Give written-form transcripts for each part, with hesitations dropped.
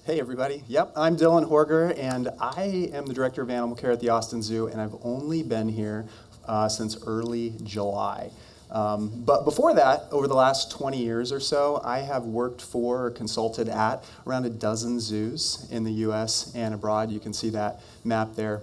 Hey everybody, yep, I'm Dillon Horger and I am the Director of Animal Care at the Austin Zoo, and I've only been here since early July. But before that, over the last 20 years or so, I have worked for or consulted at around a dozen zoos in the US and abroad. You can see that map there.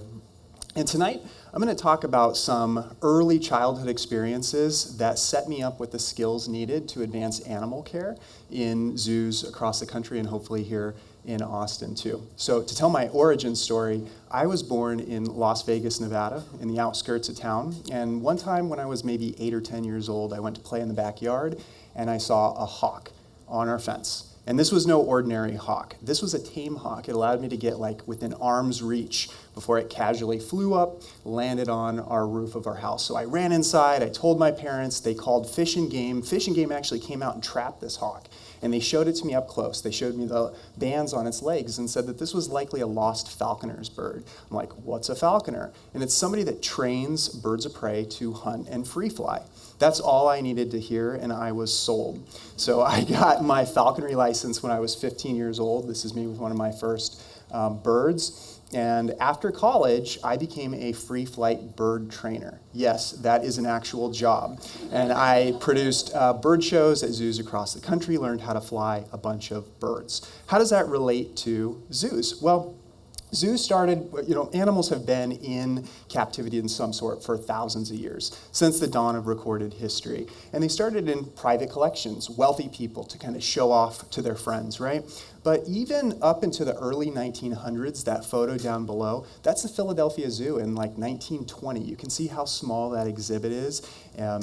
And tonight, I'm going to talk about some early childhood experiences that set me up with the skills needed to advance animal care in zoos across the country and hopefully here in Austin too. So to tell my origin story, I was born in Las Vegas, Nevada, in the outskirts of town. And one time when I was maybe 8 or 10 years old, I went to play in the backyard and I saw a hawk on our fence. And this was no ordinary hawk. This was a tame hawk. It allowed me to get like within arm's reach before it casually flew up, landed on our roof of our house. So I ran inside, I told my parents, they called Fish and Game. Fish and Game actually came out and trapped this hawk. And they showed it to me up close. They showed me the bands on its legs and said that this was likely a lost falconer's bird. I'm like, what's a falconer? And it's somebody that trains birds of prey to hunt and free fly. That's all I needed to hear, and I was sold. So I got my falconry license when I was 15 years old. This is me with one of my first birds. And after college, I became a free flight bird trainer. Yes, that is an actual job. And I produced bird shows at zoos across the country, learned how to fly a bunch of birds. How does that relate to zoos? Well, zoos started, animals have been in captivity in some sort for thousands of years, since the dawn of recorded history. And they started in private collections, wealthy people to kind of show off to their friends, right? But even up into the early 1900s, that photo down below, that's the Philadelphia Zoo in like 1920. You can see how small that exhibit is.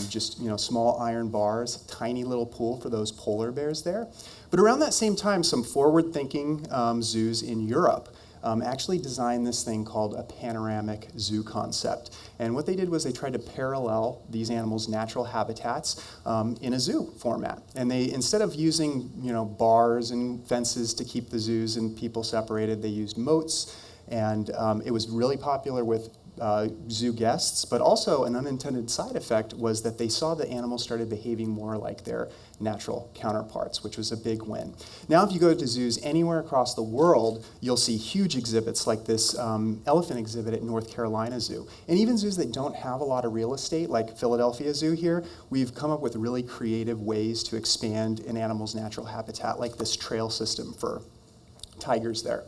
Just small iron bars, tiny little pool for those polar bears there. But around that same time, some forward-thinking zoos in Europe actually designed this thing called a panoramic zoo concept. And what they did was they tried to parallel these animals' natural habitats in a zoo format. And they, instead of using bars and fences to keep the zoos and people separated, they used moats. And it was really popular with zoo guests, but also an unintended side effect was that they saw the animals started behaving more like their natural counterparts, which was a big win. Now, if you go to zoos anywhere across the world, you'll see huge exhibits like this elephant exhibit at North Carolina Zoo. And even zoos that don't have a lot of real estate, like Philadelphia Zoo here, we've come up with really creative ways to expand an animal's natural habitat, like this trail system for tigers there.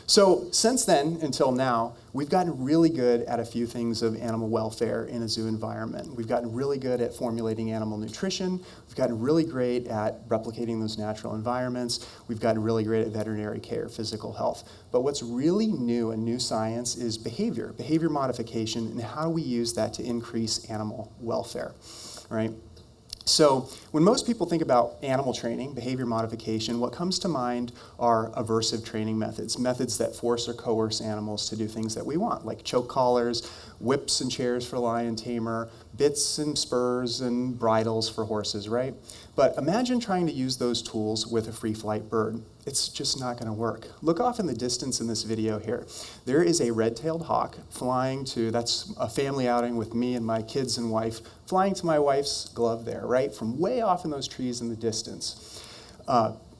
So since then until now, we've gotten really good at a few things of animal welfare in a zoo environment. We've gotten really good at formulating animal nutrition. We've gotten really great at replicating those natural environments. We've gotten really great at veterinary care, physical health. But what's really new and new science is behavior modification, and how do we use that to increase animal welfare, right? So when most people think about animal training, behavior modification, what comes to mind are aversive training methods that force or coerce animals to do things that we want, like choke collars, whips and chairs for lion tamer, bits and spurs and bridles for horses, right? But imagine trying to use those tools with a free flight bird. It's just not going to work. Look off in the distance in this video here. There is a red-tailed hawk flying to, that's a family outing with me and my kids and wife, flying to my wife's glove there, right? From way off in those trees in the distance.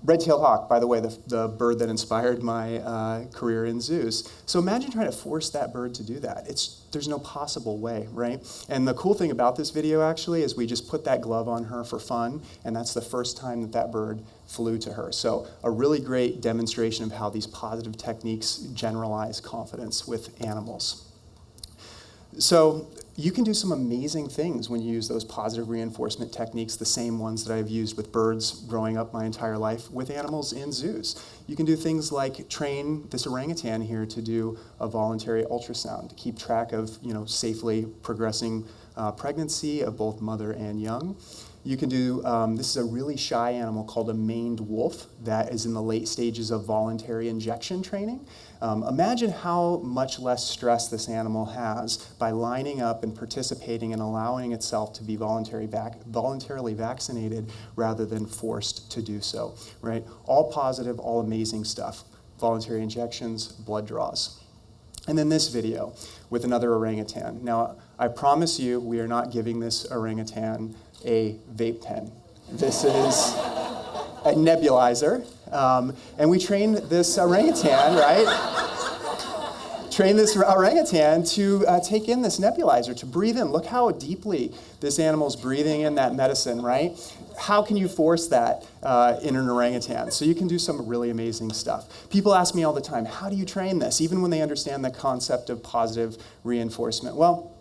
Red-tailed hawk, by the way, the bird that inspired my career in zoos. So imagine trying to force that bird to do that. There's no possible way, right? And the cool thing about this video actually is we just put that glove on her for fun, and that's the first time that bird flew to her. So a really great demonstration of how these positive techniques generalize confidence with animals. So you can do some amazing things when you use those positive reinforcement techniques, the same ones that I've used with birds growing up my entire life, with animals in zoos. You can do things like train this orangutan here to do a voluntary ultrasound to keep track of safely progressing pregnancy of both mother and young. You can do, this is a really shy animal called a maned wolf that is in the late stages of voluntary injection training. Imagine how much less stress this animal has by lining up and participating and allowing itself to be voluntarily vaccinated rather than forced to do so, right? All positive, all amazing stuff. Voluntary injections, blood draws. And then this video with another orangutan. Now, I promise you, we are not giving this orangutan a vape pen. This is a nebulizer, and we train this orangutan, right? Train this orangutan to take in this nebulizer, to breathe in. Look how deeply this animal's breathing in that medicine, right? How can you force that in an orangutan? So you can do some really amazing stuff. People ask me all the time, how do you train this, even when they understand the concept of positive reinforcement? Well,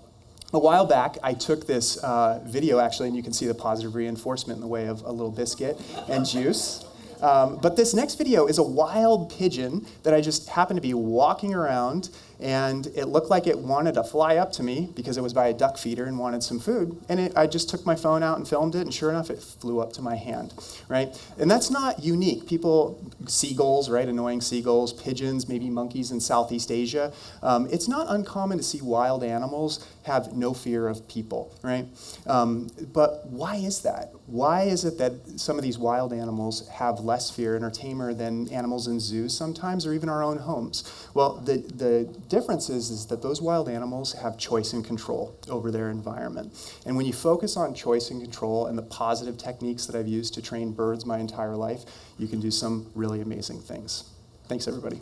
a while back, I took this video, actually, and you can see the positive reinforcement in the way of a little biscuit and juice. But this next video is a wild pigeon that I just happened to be walking around, and it looked like it wanted to fly up to me because it was by a duck feeder and wanted some food. And I just took my phone out and filmed it, and sure enough, it flew up to my hand, right? And that's not unique. People, seagulls, right? Annoying seagulls, pigeons, maybe monkeys in Southeast Asia. It's not uncommon to see wild animals have no fear of people, right? But why is that? Why is it that some of these wild animals have less fear and are tamer than animals in zoos sometimes, or even our own homes? Well, the difference is that those wild animals have choice and control over their environment. And when you focus on choice and control and the positive techniques that I've used to train birds my entire life, you can do some really amazing things. Thanks, everybody.